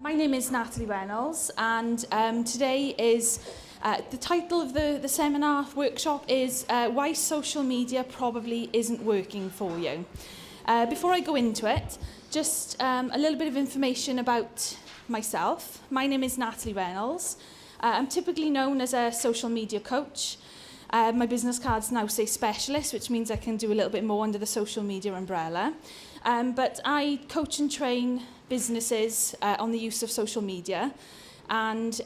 My name is Natalie Reynolds, and today is the title of the seminar workshop is Why Social Media Probably Isn't Working for You. Before I go into it, just a little bit of information about myself. My name is Natalie Reynolds. I'm typically known as a social media coach. My business cards now say specialist, which means I can do a little bit more under the social media umbrella. But I coach and train businesses on the use of social media, and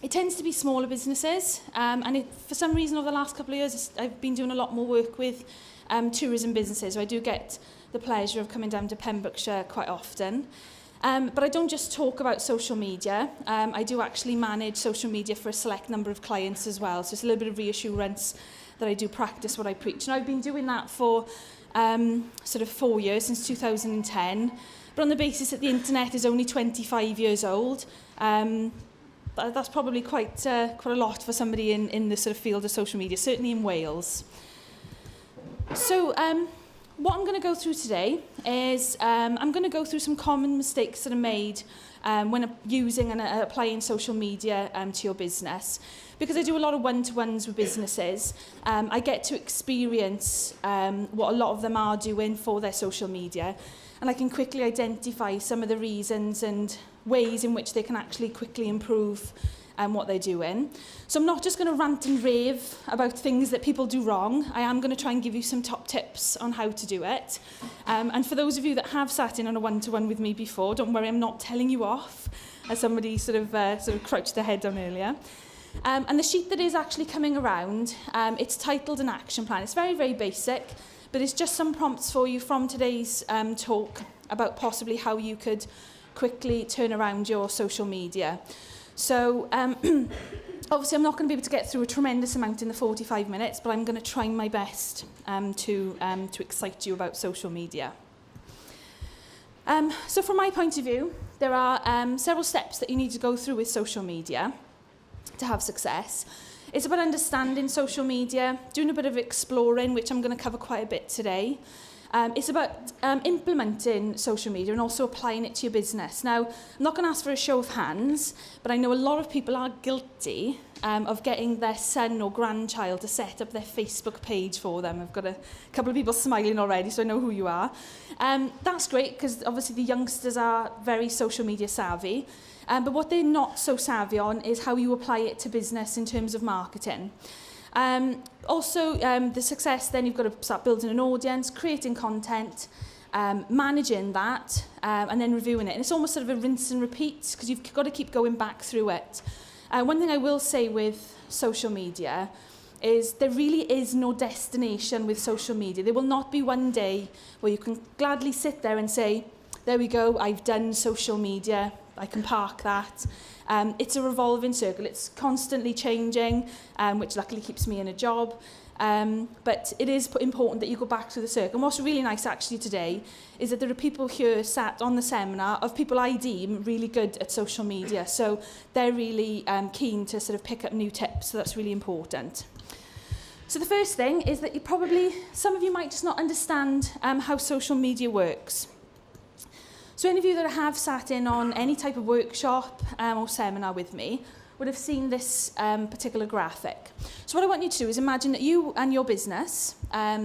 it tends to be smaller businesses, and for some reason over the last couple of years I've been doing a lot more work with tourism businesses, so I do get the pleasure of coming down to Pembrokeshire quite often. But I don't just talk about social media, I do actually manage social media for a select number of clients as well, so it's a little bit of reassurance that I do practice what I preach. And I've been doing that for sort of 4 years, since 2010, but on the basis that the internet is only 25 years old, that's probably quite a lot for somebody in the sort of field of social media, certainly in Wales. So what I'm going to go through today is I'm going to go through some common mistakes that are made when using and applying social media to your business. Because I do a lot of one-to-ones with businesses, I get to experience what a lot of them are doing for their social media, and I can quickly identify some of the reasons and ways in which they can actually quickly improve what they're doing. So I'm not just going to rant and rave about things that people do wrong. I am going to try and give you some top tips on how to do it. And for those of you that have sat in on a one-to-one with me before, don't worry, I'm not telling you off, as somebody sort of crouched their head down earlier. And the sheet that is actually coming around, it's titled an action plan. It's very, very basic, but it's just some prompts for you from today's talk about possibly how you could quickly turn around your social media. So obviously I'm not going to be able to get through a tremendous amount in the 45 minutes, but I'm going to try my best to excite you about social media. So from my point of view, there are several steps that you need to go through with social media to have success. It's about understanding social media, doing a bit of exploring, which I'm going to cover quite a bit today. It's about implementing social media and also applying it to your business. Now, I'm not going to ask for a show of hands, but I know a lot of people are guilty of getting their son or grandchild to set up their Facebook page for them. I've got a couple of people smiling already, so I know who you are. That's great, because obviously the youngsters are very social media savvy. But what they're not so savvy on is how you apply it to business in terms of marketing. Also, the success, then you've got to start building an audience, creating content, managing that, and then reviewing it. And it's almost sort of a rinse and repeat, because you've got to keep going back through it. One thing I will say with social media is there really is no destination with social media. There will not be one day where you can gladly sit there and say, there we go, I've done social media, I can park that. It's a revolving circle. It's constantly changing, which luckily keeps me in a job. But it is important that you go back to the circle. And what's really nice actually today is that there are people here sat on the seminar of people I deem really good at social media. So they're really keen to sort of pick up new tips. So that's really important. So the first thing is that some of you might just not understand how social media works. So any of you that have sat in on any type of workshop or seminar with me would have seen this particular graphic. So what I want you to do is imagine that you and your business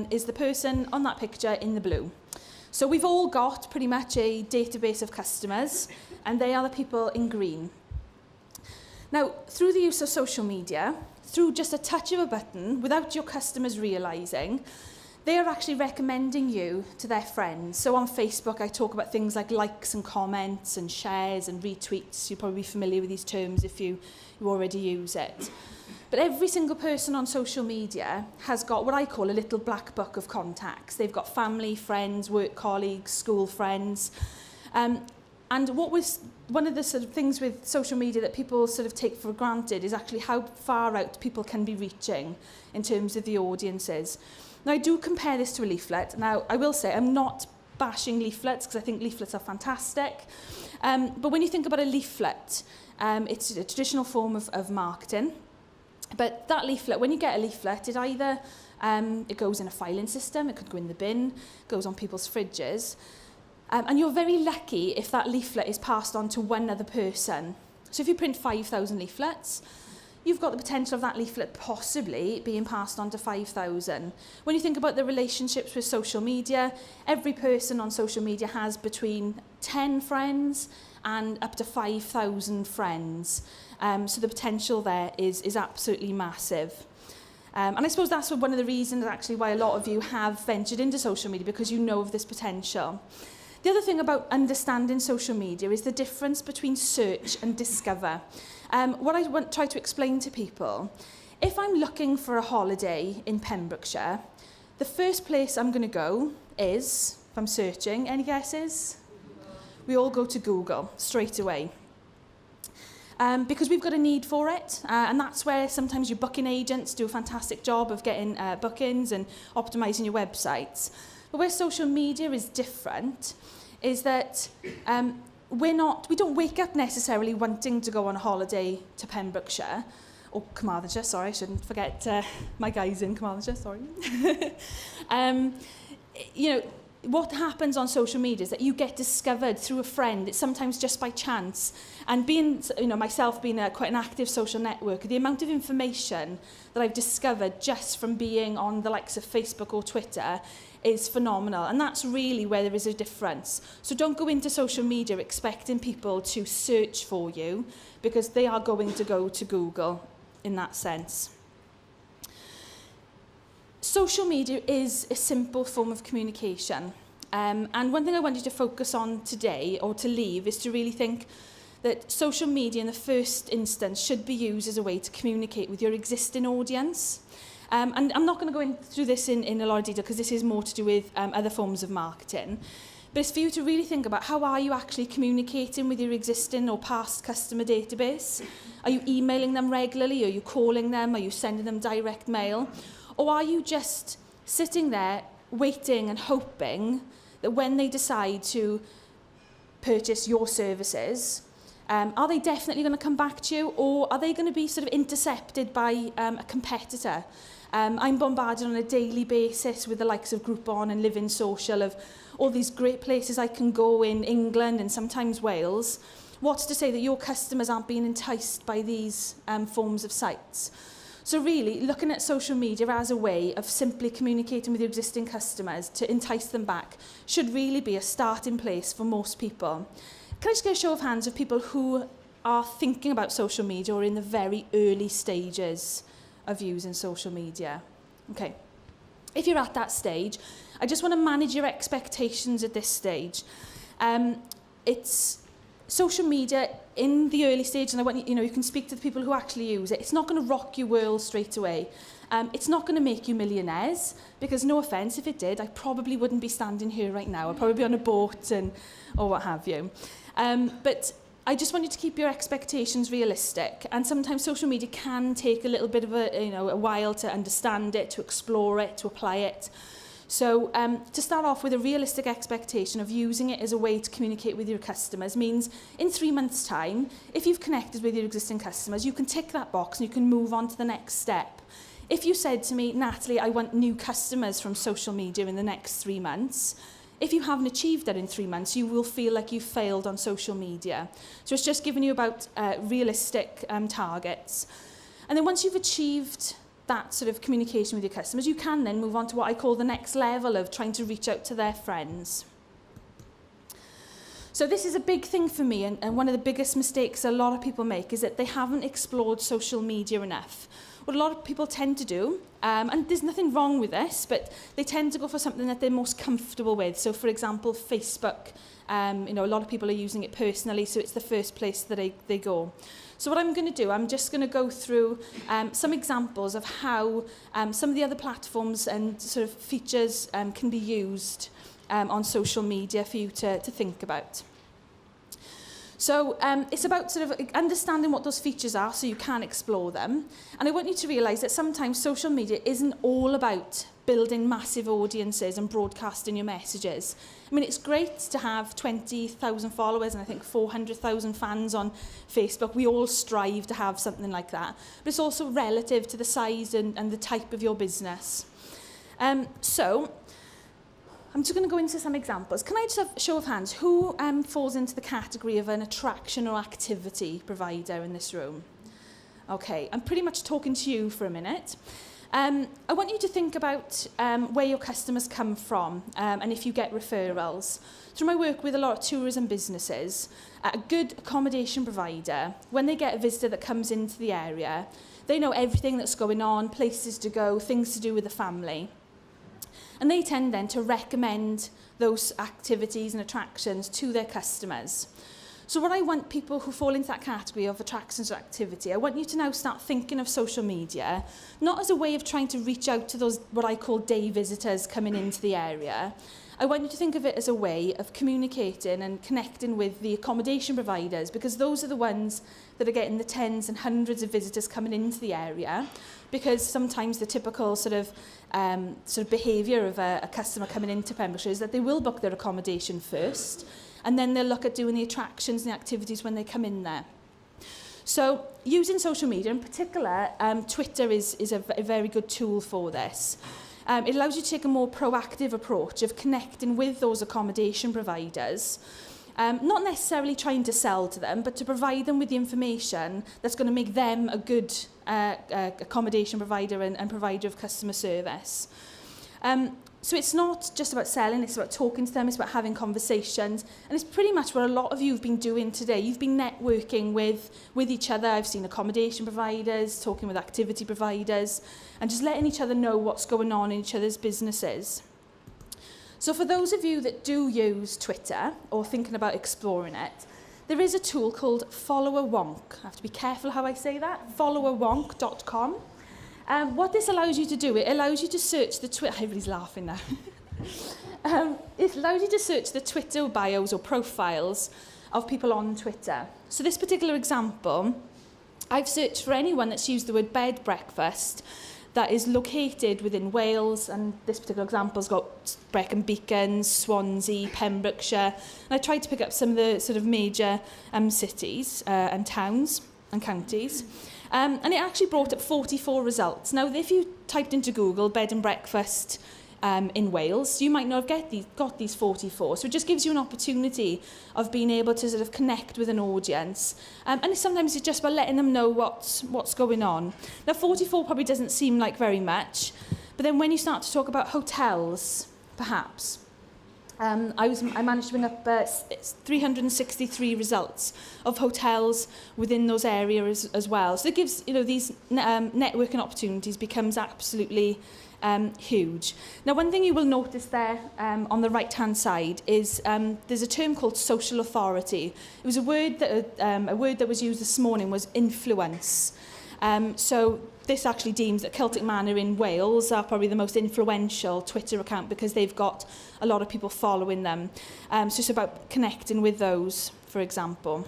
is the person on that picture in the blue. So we've all got pretty much a database of customers, and they are the people in green. Now, through the use of social media, through just a touch of a button, without your customers realising, they are actually recommending you to their friends. So on Facebook, I talk about things like likes and comments and shares and retweets. You're probably familiar with these terms if you already use it. But every single person on social media has got what I call a little black book of contacts. They've got family, friends, work colleagues, school friends. And what was one of the sort of things with social media that people sort of take for granted is actually how far out people can be reaching in terms of the audiences. Now, I do compare this to a leaflet. Now, I will say I'm not bashing leaflets, because I think leaflets are fantastic. But when you think about a leaflet, it's a traditional form of marketing. But that leaflet, when you get a leaflet, it either it goes in a filing system, it could go in the bin, goes on people's fridges. And you're very lucky if that leaflet is passed on to one other person. So if you print 5,000 leaflets, you've got the potential of that leaflet possibly being passed on to 5,000. When you think about the relationships with social media, every person on social media has between 10 friends and up to 5,000 friends. So the potential there is absolutely massive. And I suppose that's one of the reasons actually why a lot of you have ventured into social media, because you know of this potential. The other thing about understanding social media is the difference between search and discover. What I try to explain to people, if I'm looking for a holiday in Pembrokeshire, the first place I'm going to go is, if I'm searching, any guesses? We all go to Google straight away. Because we've got a need for it, and that's where sometimes your booking agents do a fantastic job of getting bookings and optimising your websites. But where social media is different is that we don't wake up necessarily wanting to go on a holiday to Pembrokeshire, or Carmarthenshire, sorry, I shouldn't forget my guys in Carmarthenshire, sorry. What happens on social media is that you get discovered through a friend. It's sometimes just by chance. And being, myself being quite an active social networker, the amount of information that I've discovered just from being on the likes of Facebook or Twitter is phenomenal. And that's really where there is a difference. So don't go into social media expecting people to search for you, because they are going to go to Google in that sense. Social media is a simple form of communication. And one thing I want you to focus on today, or to leave, is to really think that social media in the first instance should be used as a way to communicate with your existing audience. And I'm not going to go through this in a lot of detail, because this is more to do with other forms of marketing. But it's for you to really think about, how are you actually communicating with your existing or past customer database? Are you emailing them regularly? Are you calling them? Are you sending them direct mail? Or are you just sitting there waiting and hoping that when they decide to purchase your services, are they definitely going to come back to you, or are they going to be sort of intercepted by a competitor? I'm bombarded on a daily basis with the likes of Groupon and Living Social, of all these great places I can go in England and sometimes Wales. What's to say that your customers aren't being enticed by these forms of sites? So really, looking at social media as a way of simply communicating with your existing customers to entice them back should really be a starting place for most people. Can I just get a show of hands of people who are thinking about social media or in the very early stages of using social media? Okay. If you're at that stage, I just want to manage your expectations at this stage. It's social media in the early stage, and I want you can speak to the people who actually use it. It's not going to rock your world straight away. It's not going to make you millionaires, because no offence, if it did, I probably wouldn't be standing here right now. I'd probably be on a boat or what have you. But I just want you to keep your expectations realistic. And sometimes social media can take a little bit of a while to understand it, to explore it, to apply it. So to start off with, a realistic expectation of using it as a way to communicate with your customers means in 3 months' time, if you've connected with your existing customers, you can tick that box and you can move on to the next step. If you said to me, Natalie, I want new customers from social media in the next 3 months, if you haven't achieved that in 3 months, you will feel like you've failed on social media. So it's just giving you about realistic targets. And then once you've achieved that sort of communication with your customers, you can then move on to what I call the next level of trying to reach out to their friends. So this is a big thing for me, and one of the biggest mistakes a lot of people make is that they haven't explored social media enough. What a lot of people tend to do, and there's nothing wrong with this, but they tend to go for something that they're most comfortable with. So for example, Facebook, a lot of people are using it personally, so it's the first place that they go. So what I'm going to do, I'm just going to go through some examples of how some of the other platforms and sort of features can be used on social media for you to think about. So it's about sort of understanding what those features are so you can explore them. And I want you to realise that sometimes social media isn't all about building massive audiences and broadcasting your messages. I mean, it's great to have 20,000 followers and I think 400,000 fans on Facebook. We all strive to have something like that. But it's also relative to the size and the type of your business. So I'm just going to go into some examples. Can I just have a show of hands? Who falls into the category of an attraction or activity provider in this room? Okay, I'm pretty much talking to you for a minute. I want you to think about where your customers come from and if you get referrals. Through my work with a lot of tourism businesses, a good accommodation provider, when they get a visitor that comes into the area, they know everything that's going on, places to go, things to do with the family. And they tend then to recommend those activities and attractions to their customers. So what I want people who fall into that category of attractions or activity, I want you to now start thinking of social media, not as a way of trying to reach out to those, what I call day visitors coming into the area. I want you to think of it as a way of communicating and connecting with the accommodation providers, because those are the ones that are getting the tens and hundreds of visitors coming into the area, because sometimes the typical sort of behaviour of a customer coming into Pembrokeshire is that they will book their accommodation first, and then they'll look at doing the attractions and the activities when they come in there. So using social media, in particular, Twitter is a very good tool for this. It allows you to take a more proactive approach of connecting with those accommodation providers, not necessarily trying to sell to them, but to provide them with the information that's going to make them a good accommodation provider and provider of customer service. So it's not just about selling, it's about talking to them, it's about having conversations, and it's pretty much what a lot of you have been doing today. You've been networking with each other. I've seen accommodation providers, talking with activity providers, and just letting each other know what's going on in each other's businesses. So for those of you that do use Twitter, or thinking about exploring it, there is a tool called Follow a Wonk. I have to be careful how I say that, followawonk.com. What this allows you to do, it allows you to search the Twitter, everybody's laughing now. It allows you to search the Twitter bios or profiles of people on Twitter. So this particular example, I've searched for anyone that's used the word bed breakfast that is located within Wales, and this particular example's got Brecon Beacons, Swansea, Pembrokeshire, and I tried to pick up some of the sort of major cities and towns and counties. And it actually brought up 44 results. Now, if you typed into Google bed and breakfast in Wales, you might not have got these 44. So it just gives you an opportunity of being able to sort of connect with an audience. And sometimes it's just about letting them know what's going on. Now, 44 probably doesn't seem like very much, but then when you start to talk about hotels, perhaps, I managed to bring up 363 results of hotels within those areas as well. So it gives, these networking opportunities becomes absolutely huge. Now, one thing you will notice there on the right-hand side is there's a term called social authority. It was a word that was used this morning was influence. So this actually deems that Celtic Manor in Wales are probably the most influential Twitter account because they've got a lot of people following them. So it's about connecting with those, for example.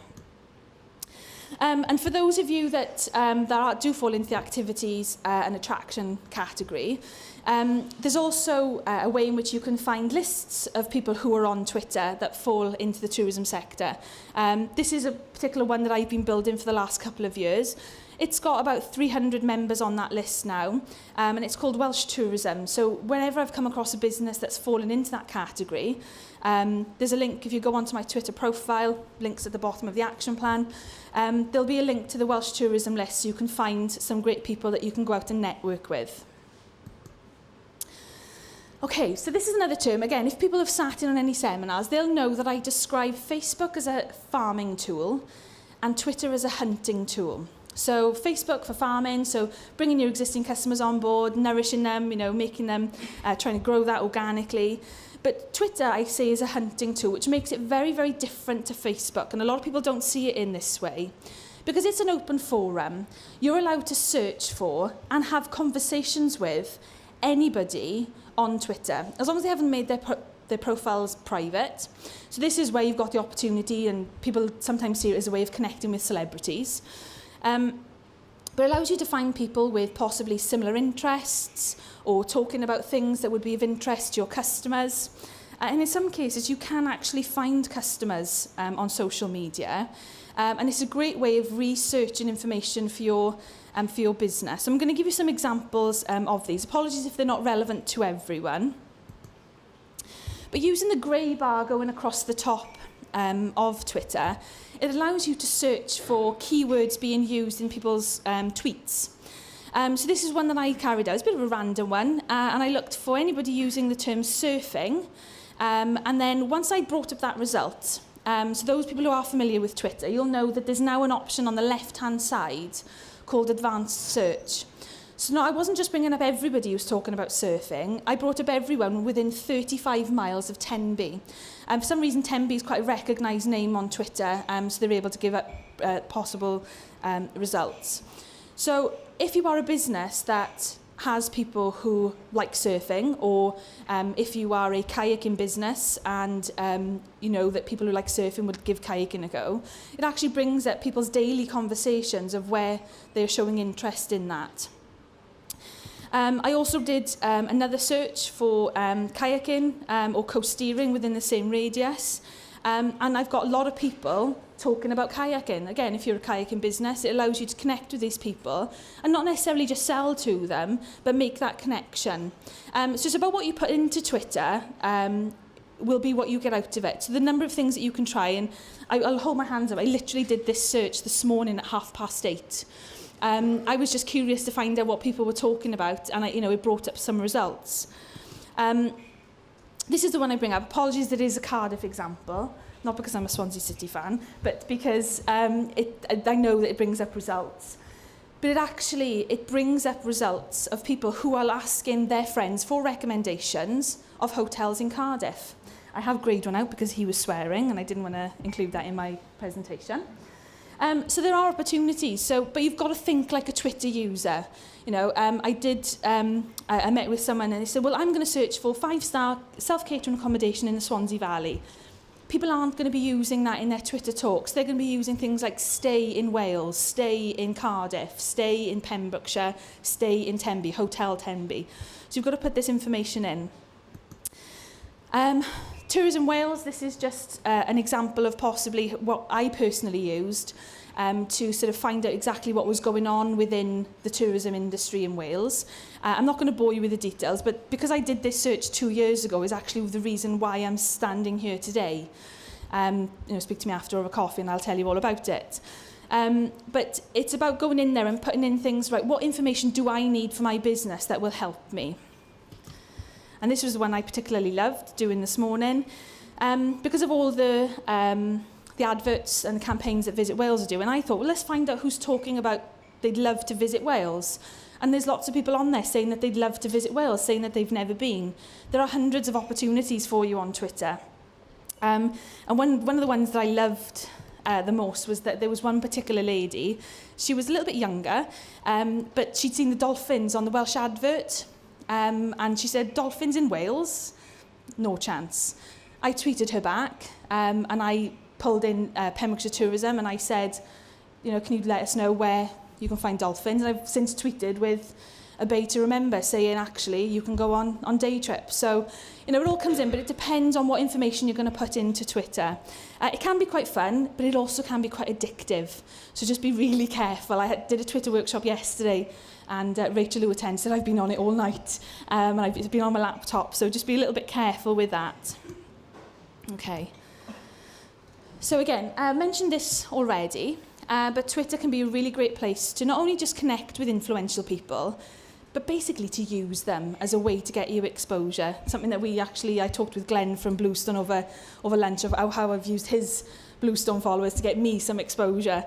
And for those of you that do fall into the activities and attraction category, there's also a way in which you can find lists of people who are on Twitter that fall into the tourism sector. This is a particular one that I've been building for the last couple of years. It's got about 300 members on that list now, and it's called Welsh Tourism. So whenever I've come across a business that's fallen into that category, there's a link. If you go onto my Twitter profile, links at the bottom of the action plan, there'll be a link to the Welsh Tourism list so you can find some great people that you can go out and network with. Okay, so this is another term. Again, if people have sat in on any seminars, they'll know that I describe Facebook as a farming tool and Twitter as a hunting tool. So Facebook for farming, so bringing your existing customers on board, nourishing them, making them, trying to grow that organically. But Twitter, I say, is a hunting tool, which makes it very, very different to Facebook. And a lot of people don't see it in this way. Because it's an open forum, you're allowed to search for and have conversations with anybody on Twitter, as long as they haven't made their profiles private. So this is where you've got the opportunity, and people sometimes see it as a way of connecting with celebrities. But it allows you to find people with possibly similar interests or talking about things that would be of interest to your customers. And in some cases, you can actually find customers on social media. And it's a great way of researching information for your business. I'm going to give you some examples of these. Apologies if they're not relevant to everyone. But using the grey bar going across the top of Twitter, it allows you to search for keywords being used in people's tweets. So this is one that I carried out. It's a bit of a random one, and I looked for anybody using the term surfing, and then once I brought up that result, so those people who are familiar with Twitter, you'll know that there's now an option on the left-hand side called advanced search. So no, I wasn't just bringing up everybody who's talking about surfing. I brought up everyone within 35 miles of Tenby. For some reason, Tenby is quite a recognised name on Twitter, so they're able to give up possible results. So if you are a business that has people who like surfing, or if you are a kayaking business and you know that people who like surfing would give kayaking a go, it actually brings up people's daily conversations of where they're showing interest in that. I also did another search for kayaking or coast-steering within the same radius. And I've got a lot of people talking about kayaking. Again, if you're a kayaking business, it allows you to connect with these people and not necessarily just sell to them, but make that connection. So it's about what you put into Twitter will be what you get out of it. So the number of things that you can try, and I'll hold my hands up. I literally did this search this morning at 8:30. I was just curious to find out what people were talking about, and it brought up some results. This is the one I bring up. Apologies that it is a Cardiff example, not because I'm a Swansea City fan, but because I know that it brings up results. But it brings up results of people who are asking their friends for recommendations of hotels in Cardiff. I have greyed one out because he was swearing, and I didn't want to include that in my presentation. So there are opportunities. But you've got to think like a Twitter user. I met with someone and they said, well, I'm going to search for 5-star self-catering accommodation in the Swansea Valley. People aren't going to be using that in their Twitter talks. They're going to be using things like stay in Wales, stay in Cardiff, stay in Pembrokeshire, stay in Tenby, Hotel Tenby. So you've got to put this information in. Tourism Wales, this is just an example of possibly what I personally used to sort of find out exactly what was going on within the tourism industry in Wales. I'm not going to bore you with the details, but because I did this search 2 years ago is actually the reason why I'm standing here today. Speak to me after over coffee and I'll tell you all about it. But it's about going in there and putting in things, right, what information do I need for my business that will help me? And this was the one I particularly loved doing this morning because of all the adverts and the campaigns that Visit Wales are doing. I thought, well, let's find out who's talking about they'd love to visit Wales. And there's lots of people on there saying that they'd love to visit Wales, saying that they've never been. There are hundreds of opportunities for you on Twitter. And one of the ones that I loved the most was that there was one particular lady. She was a little bit younger, but she'd seen the dolphins on the Welsh advert. And she said, dolphins in Wales? No chance. I tweeted her back and I pulled in Pembrokeshire Tourism and I said, can you let us know where you can find dolphins? And I've since tweeted with a bay to remember saying, actually, you can go on day trips. So, it all comes in, but it depends on what information you're going to put into Twitter. It can be quite fun, but it also can be quite addictive. So just be really careful. I did a Twitter workshop yesterday and Rachel, who attended, said I've been on it all night and I've been on my laptop, so just be a little bit careful with that. Okay. So again, I mentioned this already, but Twitter can be a really great place to not only just connect with influential people, but basically to use them as a way to get you exposure. Something that I talked with Glenn from Bluestone over lunch of how I've used his Bluestone followers to get me some exposure.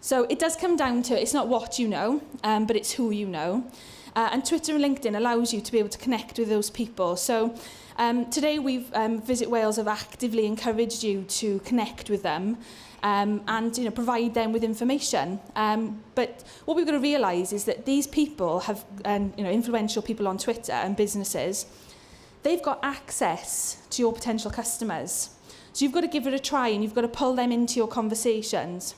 So it does come down to, it's not what you know, but it's who you know. And Twitter and LinkedIn allows you to be able to connect with those people. So today Visit Wales have actively encouraged you to connect with them and provide them with information. But what we've got to realise is that these people have, influential people on Twitter and businesses, they've got access to your potential customers. So you've got to give it a try and you've got to pull them into your conversations.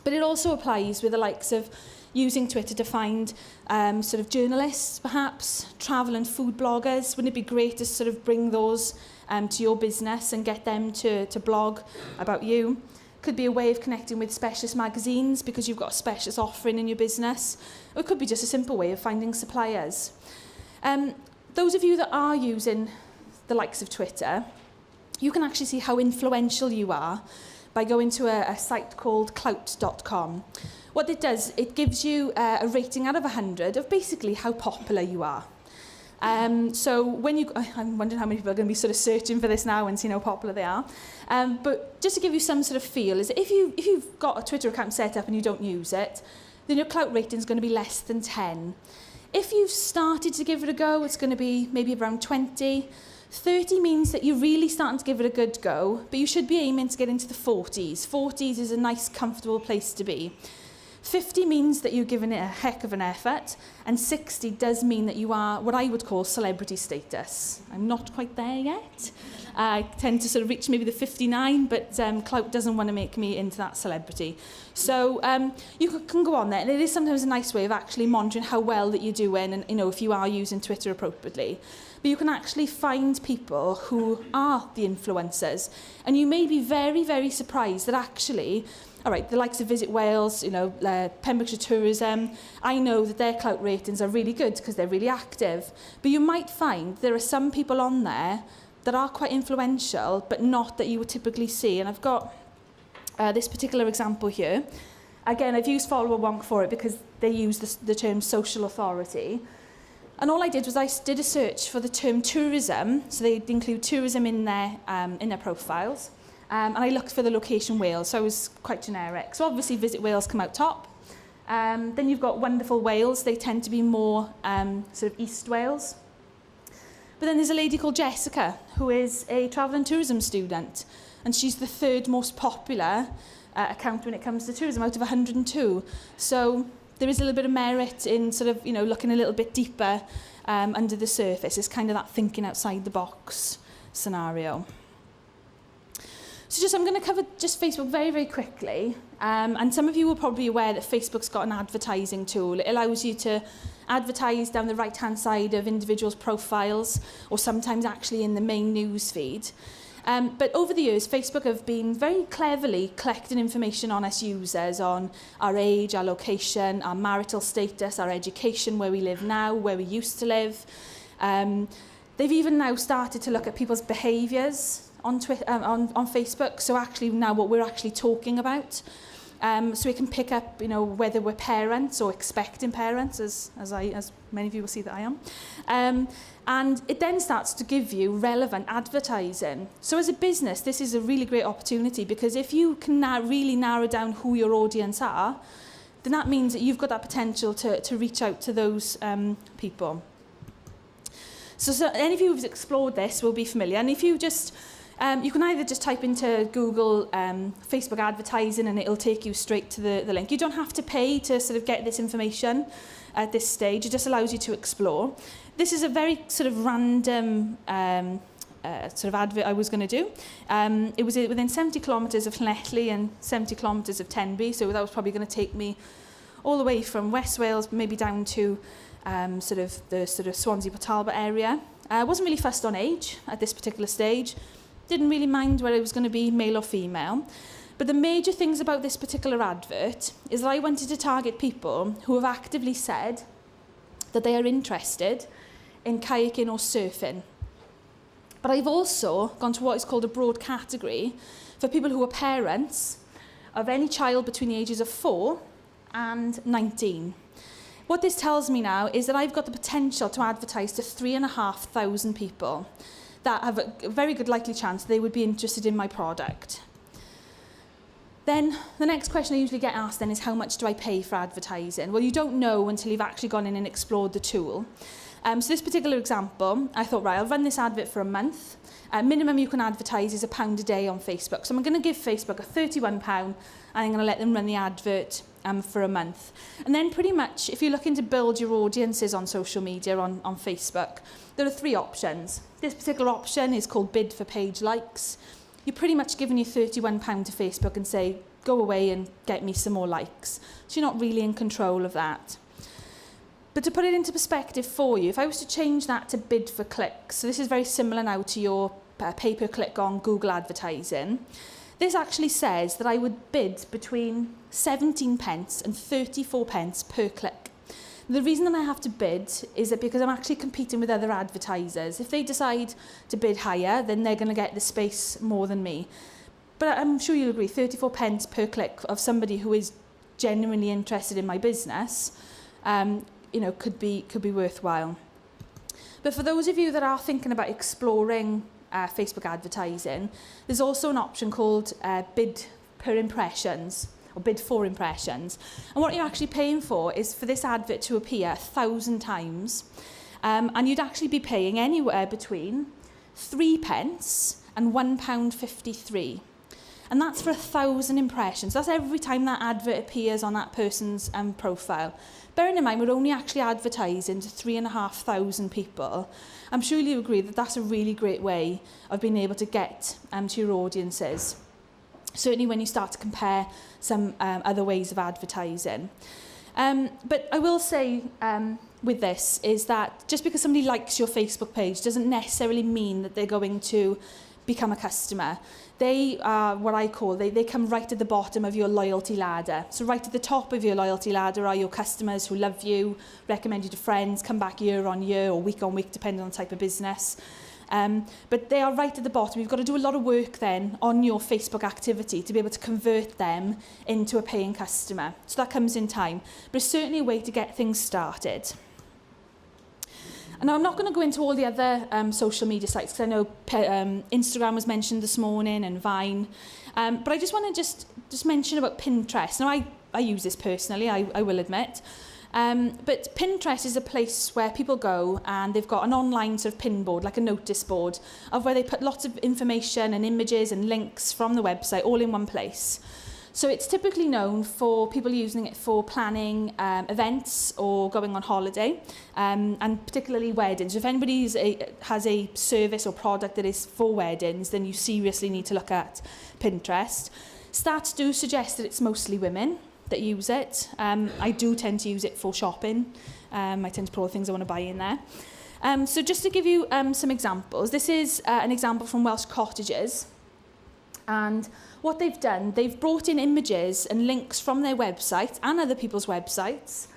But it also applies with the likes of using Twitter to find sort of journalists, perhaps, travel and food bloggers. Wouldn't it be great to sort of bring those to your business and get them to blog about you? Could be a way of connecting with specialist magazines because you've got a specialist offering in your business. Or it could be just a simple way of finding suppliers. Those of you that are using the likes of Twitter, you can actually see how influential you are by going to a site called clout.com. What it does, it gives you a rating out of 100 of basically how popular you are. So when you, I'm wondering how many people are going to be sort of searching for this now and seeing how popular they are. But just to give you some sort of feel, is if you've got a Twitter account set up and you don't use it, then your clout rating is going to be less than 10. If you've started to give it a go, it's going to be maybe around 20. 30 means that you're really starting to give it a good go, but you should be aiming to get into the 40s. 40s is a nice, comfortable place to be. 50 means that you're giving it a heck of an effort, and 60 does mean that you are what I would call celebrity status. I'm not quite there yet. I tend to sort of reach maybe the 59, but clout doesn't want to make me into that celebrity. So you can go on there, and it is sometimes a nice way of actually monitoring how well that you're doing, and if you are using Twitter appropriately. But you can actually find people who are the influencers, and you may be very, very surprised that actually, all right, the likes of Visit Wales, Pembrokeshire Tourism, I know that their clout ratings are really good because they're really active. But you might find there are some people on there that are quite influential, but not that you would typically see. And I've got this particular example here. Again, I've used Follower Wonk for it because they use the term social authority. And all I did was I did a search for the term tourism, so they include tourism in their profiles. And I looked for the location Wales, so I was quite generic. So obviously Visit Wales come out top. Then you've got Wonderful Wales, they tend to be more sort of East Wales. But then there's a lady called Jessica, who is a travel and tourism student. And she's the third most popular account when it comes to tourism out of 102. So there is a little bit of merit in sort of, looking a little bit deeper under the surface. It's kind of that thinking outside the box scenario. So I'm going to cover just Facebook very, very quickly. And some of you will probably be aware that Facebook's got an advertising tool. It allows you to advertise down the right-hand side of individuals' profiles, or sometimes actually in the main news feed. But over the years, Facebook have been very cleverly collecting information on us users, on our age, our location, our marital status, our education, where we live now, where we used to live. They've even now started to look at people's behaviours on Facebook, so actually now what we're actually talking about. So we can pick up, whether we're parents or expecting parents, as many of you will see that I am. And it then starts to give you relevant advertising. So as a business, this is a really great opportunity, because if you can really narrow down who your audience are, then that means that you've got that potential to reach out to those people. So any of you who've explored this will be familiar. And if you just you can either just type into Google Facebook advertising and it'll take you straight to the link. You don't have to pay to sort of get this information at this stage. It just allows you to explore. This is a very sort of random sort of advert I was going to do. It was within 70 kilometres of Llanelli and 70 kilometres of Tenby, so that was probably going to take me all the way from West Wales, maybe down to sort of the Swansea, Port Talbot area. I wasn't really fussed on age at this particular stage. Didn't really mind whether it was going to be male or female. But the major things about this particular advert is that I wanted to target people who have actively said that they are interested in kayaking or surfing. But I've also gone to what is called a broad category for people who are parents of any child between the ages of 4 and 19. What this tells me now is that I've got the potential to advertise to 3,500 people that have a very good likely chance they would be interested in my product. Then the next question I usually get asked then is, how much do I pay for advertising? Well, you don't know until you've actually gone in and explored the tool. So this particular example, I thought, right, I'll run this advert for a month. Minimum you can advertise is £1 a day on Facebook. So I'm going to give Facebook a £31 and I'm going to let them run the advert for a month. And then pretty much, if you're looking to build your audiences on social media, on Facebook, there are 3 options. This particular option is called bid for page likes. You're pretty much giving your £31 to Facebook and say, go away and get me some more likes. So you're not really in control of that. But to put it into perspective for you, if I was to change that to bid for clicks, so this is very similar now to your pay-per-click on Google advertising, this actually says that I would bid between 17 pence and 34 pence per click. The reason that I have to bid is that because I'm actually competing with other advertisers. If they decide to bid higher, then they're going to get the space more than me. But I'm sure you'll agree, 34 pence per click of somebody who is genuinely interested in my business, could be worthwhile. But for those of you that are thinking about exploring Facebook advertising, there's also an option called bid per impressions, or bid for impressions. And what you're actually paying for is for this advert to appear 1,000 times. And you'd actually be paying anywhere between 3 pence and £1.53. And that's for 1,000 impressions. That's every time that advert appears on that person's profile. Bearing in mind, we're only actually advertising to 3,500 people. I'm sure you agree that that's a really great way of being able to get to your audiences. Certainly when you start to compare some other ways of advertising. But I will say with this is that just because somebody likes your Facebook page doesn't necessarily mean that they're going to become a customer. They are what I call, they come right at the bottom of your loyalty ladder. So right at the top of your loyalty ladder are your customers who love you, recommend you to friends, come back year on year or week on week, depending on the type of business. But they are right at the bottom. You've got to do a lot of work then on your Facebook activity to be able to convert them into a paying customer. So that comes in time. But it's certainly a way to get things started. And now I'm not going to go into all the other social media sites because I know Instagram was mentioned this morning and Vine. But I just want to just mention about Pinterest. Now I use this personally, I will admit. But Pinterest is a place where people go and they've got an online sort of pin board, like a notice board, of where they put lots of information and images and links from the website all in one place. So it's typically known for people using it for planning events or going on holiday, and particularly weddings. If anybody has a service or product that is for weddings, then you seriously need to look at Pinterest. Stats do suggest that it's mostly women that use it. I do tend to use it for shopping. I tend to put all the things I want to buy in there. So just to give you some examples, this is an example from Welsh Cottages. And what they've done, they've brought in images and links from their website and other people's websites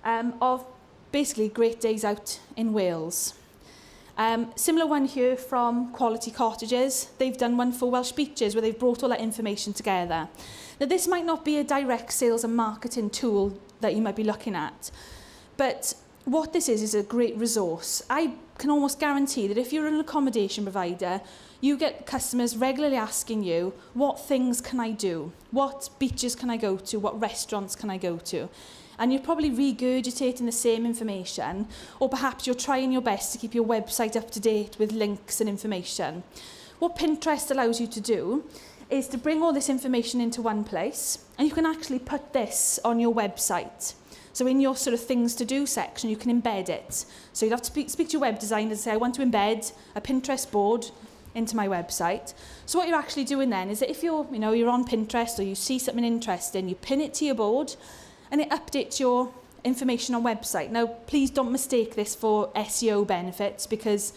of basically great days out in Wales. Similar one here from Quality Cottages. They've done one for Welsh Beaches where they've brought all that information together. Now this might not be a direct sales and marketing tool that you might be looking at, but what this is a great resource. I can almost guarantee that if you're an accommodation provider, you get customers regularly asking you, what things can I do? What beaches can I go to? What restaurants can I go to? And you're probably regurgitating the same information, or perhaps you're trying your best to keep your website up to date with links and information. What Pinterest allows you to do is to bring all this information into one place, and you can actually put this on your website. So in your sort of things to do section, you can embed it. So you'd have to speak to your web designer and say, I want to embed a Pinterest board into my website. So what you're actually doing then is that if you're on Pinterest or you see something interesting, you pin it to your board and it updates your information on website. Now, please don't mistake this for SEO benefits because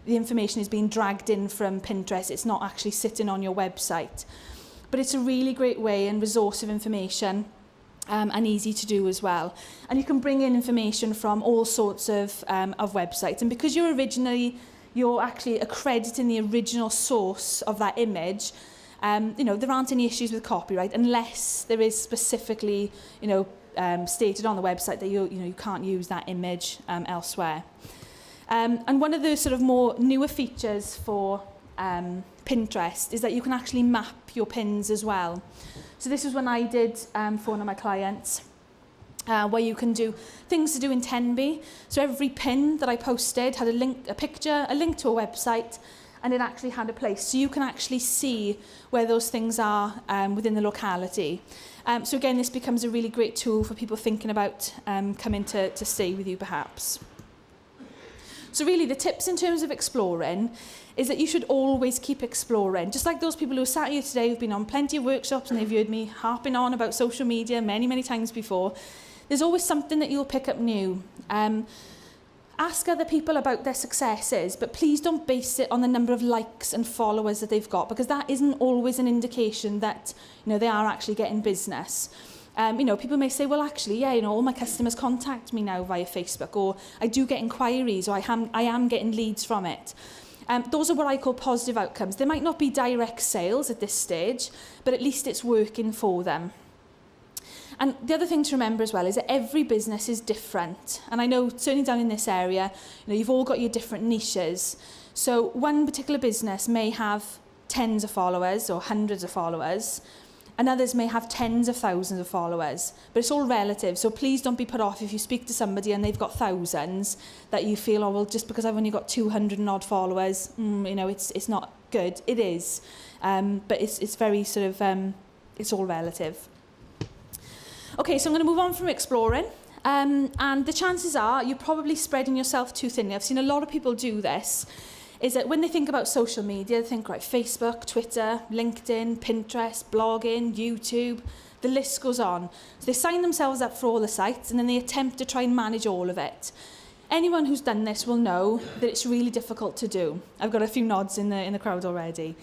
the information is being dragged in from Pinterest. It's not actually sitting on your website. But it's a really great way and resource of information and easy to do as well. And you can bring in information from all sorts of websites. And because you're actually accrediting the original source of that image, there aren't any issues with copyright unless there is specifically, stated on the website that you can't use that image elsewhere. And one of the sort of more newer features for Pinterest is that you can actually map your pins as well. So this is one I did for one of my clients, where you can do things to do in Tenby. So every pin that I posted had a picture, a link to a website, and it actually had a place. So you can actually see where those things are within the locality. So again, this becomes a really great tool for people thinking about coming to stay with you perhaps. So really the tips in terms of exploring is that you should always keep exploring. Just like those people who are sat here today who've been on plenty of workshops and they've heard me harping on about social media many, many times before, there's always something that you'll pick up new. Ask other people about their successes, but please don't base it on the number of likes and followers that they've got, because that isn't always an indication that they are actually getting business. People may say, well, actually, yeah, all my customers contact me now via Facebook, or I do get inquiries, or I am getting leads from it. Those are what I call positive outcomes. There might not be direct sales at this stage, but at least it's working for them. And the other thing to remember as well is that every business is different. And I know certainly down in this area, you've all got your different niches. So one particular business may have tens of followers or hundreds of followers, and others may have tens of thousands of followers. But it's all relative, so please don't be put off if you speak to somebody and they've got thousands, that you feel, oh, well, just because I've only got 200 and odd followers, it's not good. It is, but it's very sort of, it's all relative. Okay, so I'm going to move on from exploring. And the chances are you're probably spreading yourself too thinly. I've seen a lot of people do this, is that when they think about social media, they think, right, Facebook, Twitter, LinkedIn, Pinterest, blogging, YouTube, the list goes on. So they sign themselves up for all the sites and then they attempt to try and manage all of it. Anyone who's done this will know that it's really difficult to do. I've got a few nods in the crowd already.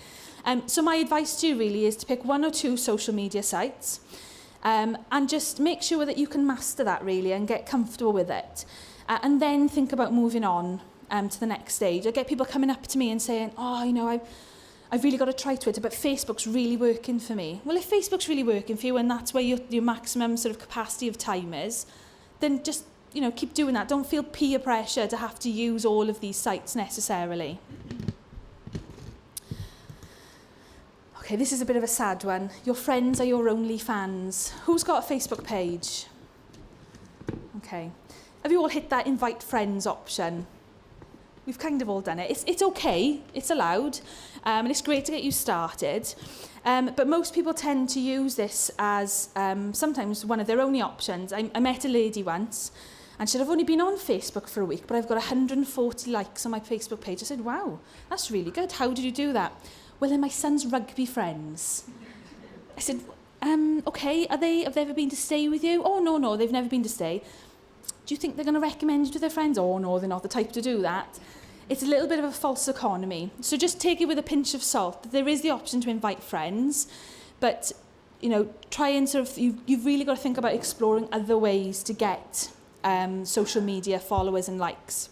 So my advice to you really is to pick 1 or 2 social media sites, and just make sure that you can master that really and get comfortable with it. And then think about moving on to the next stage. I get people coming up to me and saying, oh, I've really got to try Twitter, but Facebook's really working for me. Well, if Facebook's really working for you and that's where your maximum sort of capacity of time is, then just, keep doing that. Don't feel peer pressure to have to use all of these sites necessarily. Okay, this is a bit of a sad one. Your friends are your only fans. Who's got a Facebook page? Okay. Have you all hit that invite friends option? We've kind of all done it. It's okay, it's allowed, and it's great to get you started. But most people tend to use this as sometimes one of their only options. I met a lady once, and she said, I've only been on Facebook for a week, but I've got 140 likes on my Facebook page. I said, wow, that's really good. How did you do that? Well, they're my son's rugby friends. I said, okay, have they ever been to stay with you? Oh, no, they've never been to stay. Do you think they're going to recommend you to their friends? Oh, no, they're not the type to do that. It's a little bit of a false economy. So just take it with a pinch of salt. There is the option to invite friends, but, try and sort of, you've really got to think about exploring other ways to get social media followers and likes.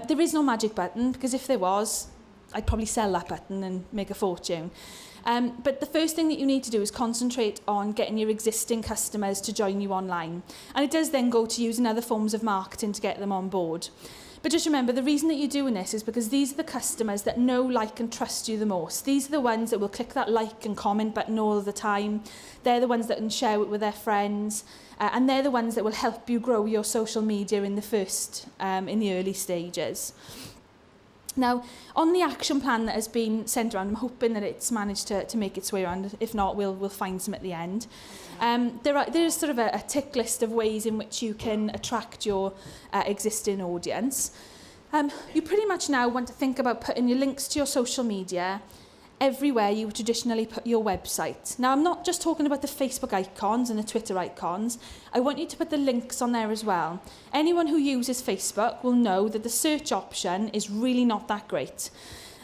There is no magic button, because if there was, I'd probably sell that button and make a fortune. But the first thing that you need to do is concentrate on getting your existing customers to join you online. And it does then go to using other forms of marketing to get them on board. But just remember, the reason that you're doing this is because these are the customers that know, like and trust you the most. These are the ones that will click that like and comment button all the time. They're the ones that can share it with their friends. And they're the ones that will help you grow your social media in the early stages. Now, on the action plan that has been sent around, I'm hoping that it's managed to make its way around. If not, we'll find some at the end. There's sort of a tick list of ways in which you can attract your existing audience. You pretty much now want to think about putting your links to your social media everywhere you would traditionally put your website. Now, I'm not just talking about the Facebook icons and the Twitter icons. I want you to put the links on there as well. Anyone who uses Facebook will know that the search option is really not that great.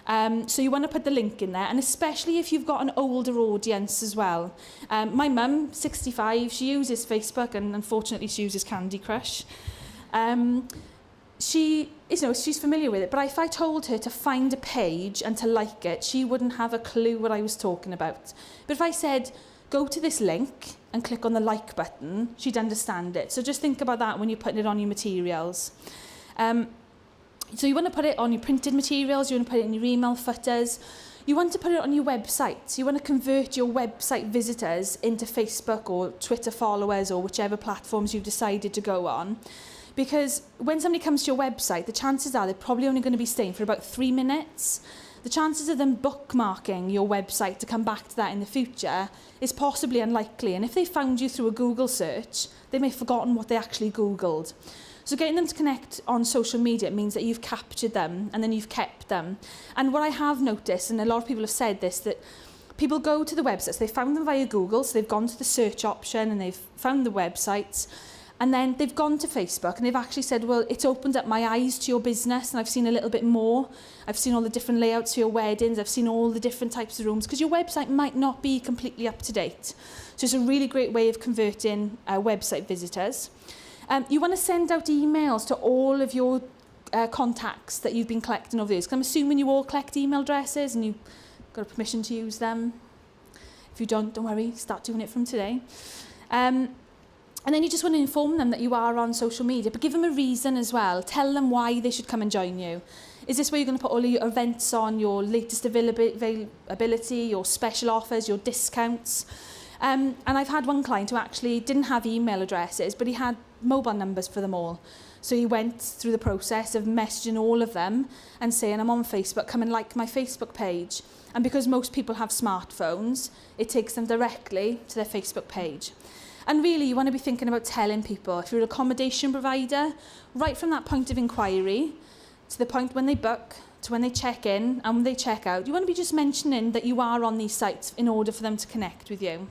So you want to put the link in there, and especially if you've got an older audience as well. My mum, 65, she uses Facebook, and unfortunately she uses Candy Crush. She's familiar with it, but if I told her to find a page and to like it, she wouldn't have a clue what I was talking about. But if I said, go to this link and click on the like button, she'd understand it. So just think about that when you're putting it on your materials. So you want to put it on your printed materials, you want to put it in your email footers, you want to put it on your website. You want to convert your website visitors into Facebook or Twitter followers or whichever platforms you've decided to go on. Because when somebody comes to your website, the chances are they're probably only going to be staying for about 3 minutes. The chances of them bookmarking your website to come back to that in the future is possibly unlikely. And if they found you through a Google search, they may have forgotten what they actually Googled. So getting them to connect on social media means that you've captured them and then you've kept them. And what I have noticed, and a lot of people have said this, that people go to the websites, they found them via Google, so they've gone to the search option and they've found the websites. And then they've gone to Facebook and they've actually said, well, it's opened up my eyes to your business and I've seen a little bit more. I've seen all the different layouts for your weddings. I've seen all the different types of rooms, because your website might not be completely up to date. So it's a really great way of converting website visitors. You want to send out emails to all of your contacts that you've been collecting over the years. 'Cause I'm assuming you all collect email addresses and you've got permission to use them. If you don't worry, start doing it from today. And then you just want to inform them that you are on social media, but give them a reason as well. Tell them why they should come and join you. Is this where you're going to put all of your events on, your latest availability, your special offers, your discounts? And I've had one client who actually didn't have email addresses, but he had mobile numbers for them all. So he went through the process of messaging all of them and saying, I'm on Facebook, come and like my Facebook page. And because most people have smartphones, it takes them directly to their Facebook page. And really, you want to be thinking about telling people, if you're an accommodation provider, right from that point of inquiry to the point when they book, to when they check in and when they check out, you want to be just mentioning that you are on these sites in order for them to connect with you.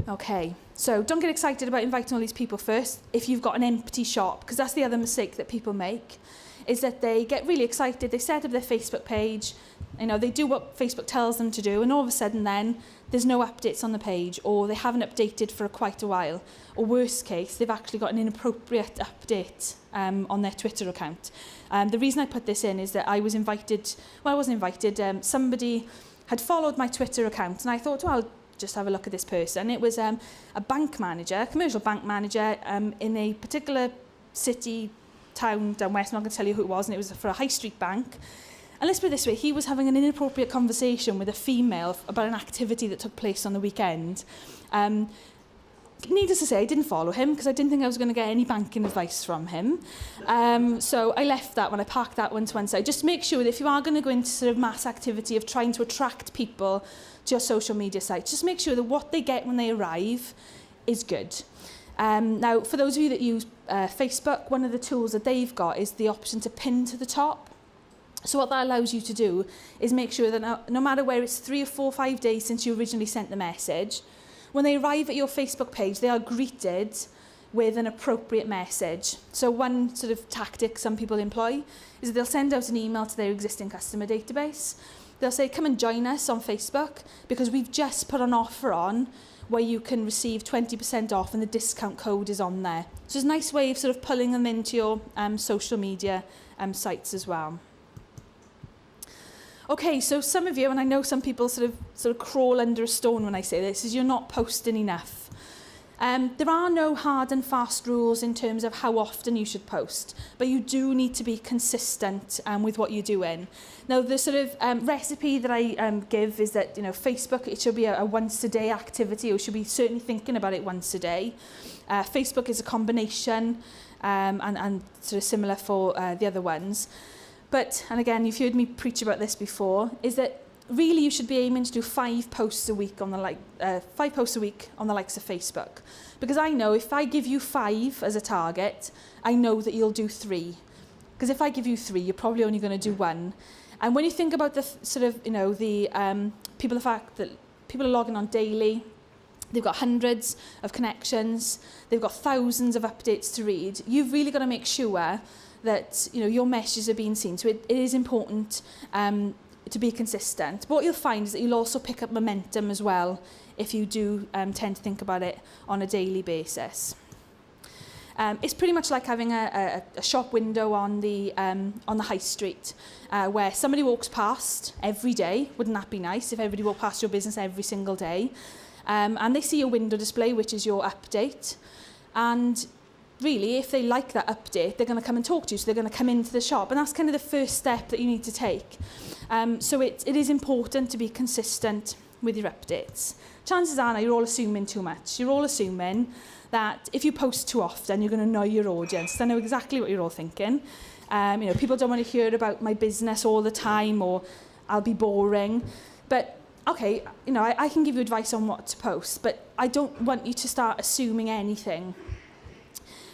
Okay, so don't get excited about inviting all these people first if you've got an empty shop, because that's the other mistake that people make, is that they get really excited, they set up their Facebook page, you know, they do what Facebook tells them to do, and all of a sudden then there's no updates on the page, or they haven't updated for quite a while, or worst case, they've actually got an inappropriate update on their Twitter account. The reason I put this in is that I wasn't invited, somebody had followed my Twitter account, and I thought, well, I'll just have a look at this person. It was a bank manager, a commercial bank manager in a particular city, town down west. I'm not going to tell you who it was, and it was for a high street bank. And let's put it this way, he was having an inappropriate conversation with a female about an activity that took place on the weekend. Needless to say, I didn't follow him because I didn't think I was going to get any banking advice from him. So I left that one, I parked that one to one side. Just make sure that if you are going to go into sort of mass activity of trying to attract people to your social media site, just make sure that what they get when they arrive is good. Now, for those of you that use Facebook, one of the tools that they've got is the option to pin to the top. So what that allows you to do is make sure that no matter where it's 3 or 4 or 5 days since you originally sent the message, when they arrive at your Facebook page, they are greeted with an appropriate message. So one sort of tactic some people employ is that they'll send out an email to their existing customer database. They'll say, come and join us on Facebook because we've just put an offer on where you can receive 20% off and the discount code is on there. So it's a nice way of sort of pulling them into your social media sites as well. Okay, so some of you, and I know some people sort of crawl under a stone when I say this, is you're not posting enough. There are no hard and fast rules in terms of how often you should post, but you do need to be consistent with what you're doing. Now, the sort of recipe that I give is that, you know, Facebook, it should be a once a day activity, or you should be certainly thinking about it once a day. Facebook is a combination and sort of similar for the other ones. But, and again, you've heard me preach about this before, is that really you should be aiming to do 5 posts a week on the likes of Facebook. Because I know if I give you 5 as a target, I know that you'll do 3. Because if I give you 3, you're probably only going to do 1. And when you think about the sort of, you know, the fact that people are logging on daily, they've got hundreds of connections, they've got thousands of updates to read, you've really got to make sure that, you know, your messages are being seen. So it is important to be consistent. But what you'll find is that you'll also pick up momentum as well if you do tend to think about it on a daily basis. It's pretty much like having a shop window on the high street where somebody walks past every day. Wouldn't that be nice if everybody walked past your business every single day? And they see your window display, which is your update. And really, if they like that update, they're going to come and talk to you, so they're going to come into the shop. And that's kind of the first step that you need to take. So it is important to be consistent with your updates. Chances are now you're all assuming too much. You're all assuming that if you post too often, you're going to know your audience. I know exactly what you're all thinking. You know, people don't want to hear about my business all the time, or I'll be boring. But okay, you know, I can give you advice on what to post, but I don't want you to start assuming anything.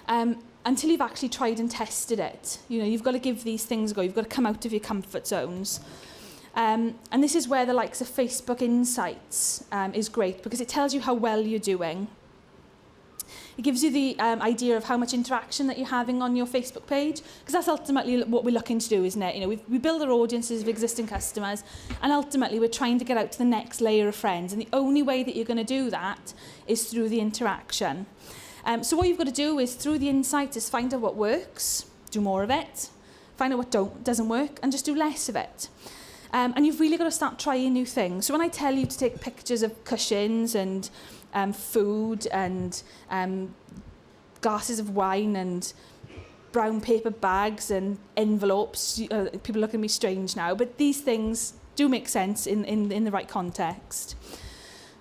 Until you've actually tried and tested it. You know, you've got to give these things a go. You've got to come out of your comfort zones. And this is where the likes of Facebook Insights is great, because it tells you how well you're doing. It gives you the idea of how much interaction that you're having on your Facebook page, because that's ultimately what we're looking to do, isn't it? You know, we build our audiences of existing customers, and ultimately we're trying to get out to the next layer of friends, and the only way that you're going to do that is through the interaction. So what you've got to do is, through the insights, is find out what works, do more of it, find out what doesn't work, and just do less of it. And you've really got to start trying new things. So when I tell you to take pictures of cushions and food and glasses of wine and brown paper bags and envelopes, people look at me strange now, but these things do make sense in the right context.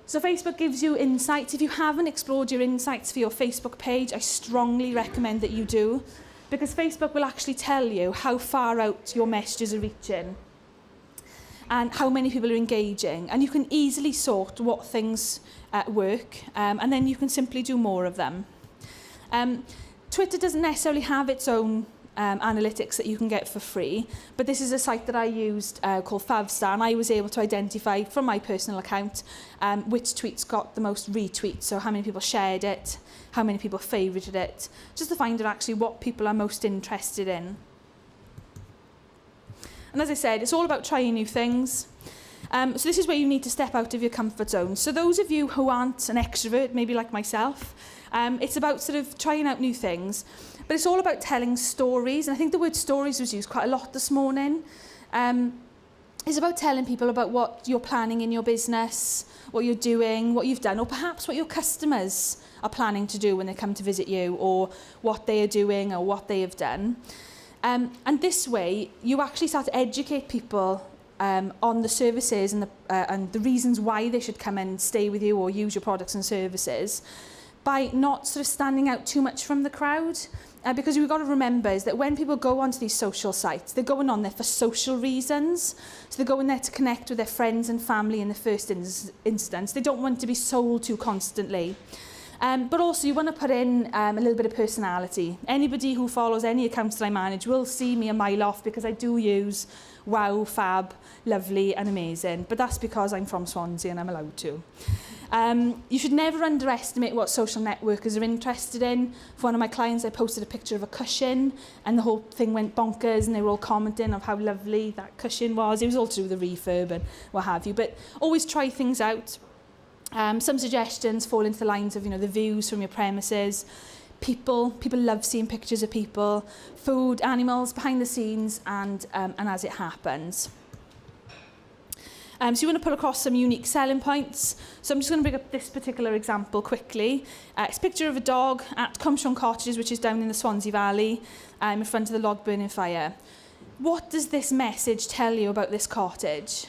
So Facebook gives you insights. If you haven't explored your insights for your Facebook page, I strongly recommend that you do, because Facebook will actually tell you how far out your messages are reaching and how many people are engaging, and you can easily sort what things work, and then you can simply do more of them. Twitter doesn't necessarily have its own analytics that you can get for free, but this is a site that I used called Favstar, and I was able to identify from my personal account which tweets got the most retweets, so how many people shared it, how many people favorited it, just to find out actually what people are most interested in. And as I said, it's all about trying new things. So this is where you need to step out of your comfort zone. So those of you who aren't an extrovert, maybe like myself, it's about sort of trying out new things. But it's all about telling stories. And I think the word stories was used quite a lot this morning. It's about telling people about what you're planning in your business, what you're doing, what you've done, or perhaps what your customers are planning to do when they come to visit you, or what they are doing or what they have done. And this way, you actually start to educate people on the services and the reasons why they should come and stay with you or use your products and services, by not sort of standing out too much from the crowd. Because we've got to remember is that when people go onto these social sites, they're going on there for social reasons. So they're going there to connect with their friends and family in the first instance. They don't want to be sold to constantly. But also you want to put in a little bit of personality. Anybody who follows any accounts that I manage will see me a mile off, because I do use wow, fab, lovely and amazing. But that's because I'm from Swansea and I'm allowed to. You should never underestimate what social networkers are interested in. For one of my clients, I posted a picture of a cushion and the whole thing went bonkers, and they were all commenting of how lovely that cushion was. It was all to do with the refurb and what have you. But always try things out. Some suggestions fall into the lines of, you know, the views from your premises, people love seeing pictures of people, food, animals, behind the scenes, and as it happens. So you want to put across some unique selling points. So I'm just going to bring up this particular example quickly. It's a picture of a dog at Cwmshon Cottages, which is down in the Swansea Valley, in front of the log burning fire. What does this message tell you about this cottage?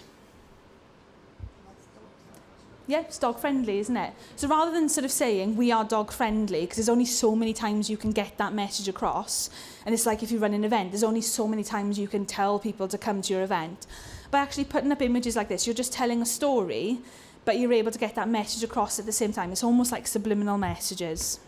Yeah, it's dog friendly, isn't it? So rather than sort of saying we are dog friendly, because there's only so many times you can get that message across, and it's like if you run an event, there's only so many times you can tell people to come to your event. By actually putting up images like this, you're just telling a story, but you're able to get that message across at the same time. It's almost like subliminal messages.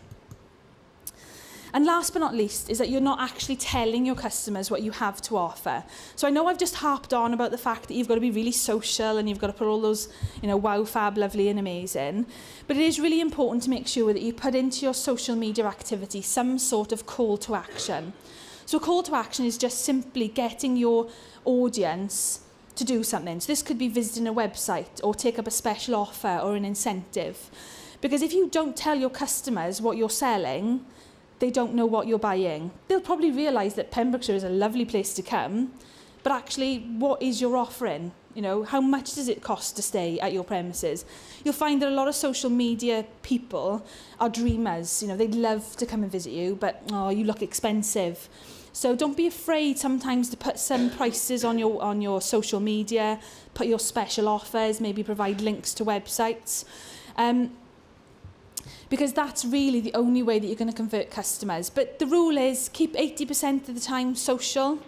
And last but not least is that you're not actually telling your customers what you have to offer. So I know I've just harped on about the fact that you've got to be really social and you've got to put all those, you know, wow, fab, lovely and amazing. But it is really important to make sure that you put into your social media activity some sort of call to action. So a call to action is just simply getting your audience to do something. So this could be visiting a website or take up a special offer or an incentive. Because if you don't tell your customers what you're selling, they don't know what you're buying. They'll probably realise that Pembrokeshire is a lovely place to come, but actually, what is your offering? You know, how much does it cost to stay at your premises? You'll find that a lot of social media people are dreamers. You know, they'd love to come and visit you, but oh, you look expensive. So don't be afraid sometimes to put some prices on your social media, put your special offers, maybe provide links to websites. Because that's really the only way that you're going to convert customers. But the rule is keep 80% of the time social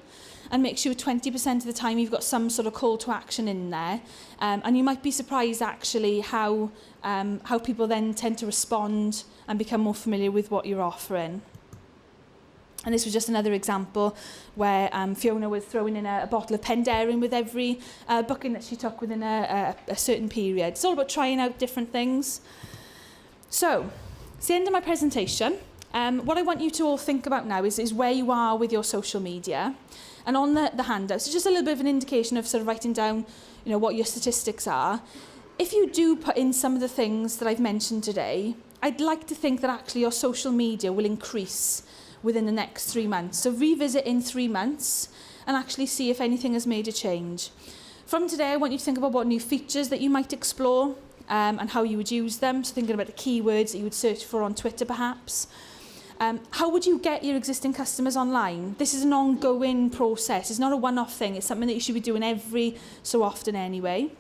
and make sure 20% of the time you've got some sort of call to action in there. And you might be surprised actually how people then tend to respond and become more familiar with what you're offering. And this was just another example where Fiona was throwing in a bottle of Penderyn with every booking that she took within a certain period. It's all about trying out different things. So, It's the end of my presentation. What I want you to all think about now is where you are with your social media. And on the handout, so just a little bit of an indication of sort of writing down, what your statistics are. If you do put in some of the things that I've mentioned today, I'd like to think that actually your social media will increase within the next 3 months. So revisit in 3 months and actually see if anything has made a change. From today, I want you to think about what new features that you might explore and how you would use them. So thinking about the keywords that you would search for on Twitter, perhaps. How would you get your existing customers online? This is an ongoing process. It's not a one-off thing. It's something that you should be doing every so often anyway.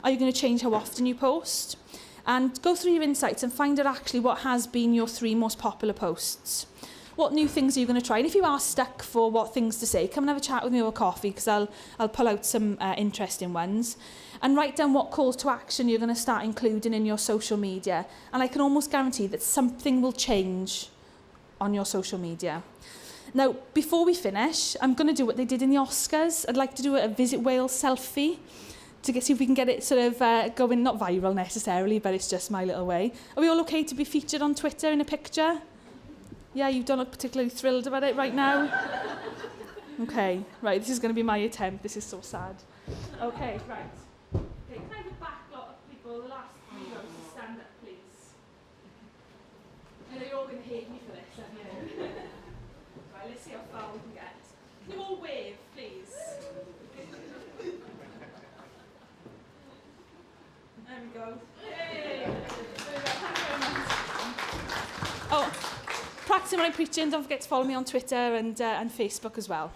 Are you going to change how often you post? And go through your insights and find out actually what has been your 3 most popular posts. What new things are you going to try? And if you are stuck for what things to say, come and have a chat with me over coffee, because I'll pull out some interesting ones. And write down what calls to action you're going to start including in your social media. And I can almost guarantee that something will change on your social media. Now, before we finish, I'm going to do what they did in the Oscars. I'd like to do a Visit Wales selfie to see if we can get it sort of going, not viral necessarily, but it's just my little way. Are we all okay to be featured on Twitter in a picture? Yeah, you don't look particularly thrilled about it right now? Okay, right, this is going to be my attempt. This is so sad. Okay, right. Okay, can I have a backlot of people, the last 3 rows, to stand up, please? I know you're all going to hate me for this, aren't you? Right, let's see how far we can get. Can you all wave, please? There we go. Yay! There we go. Thank you very much. Oh, practicing when I'm preaching, don't forget to follow me on Twitter and Facebook as well.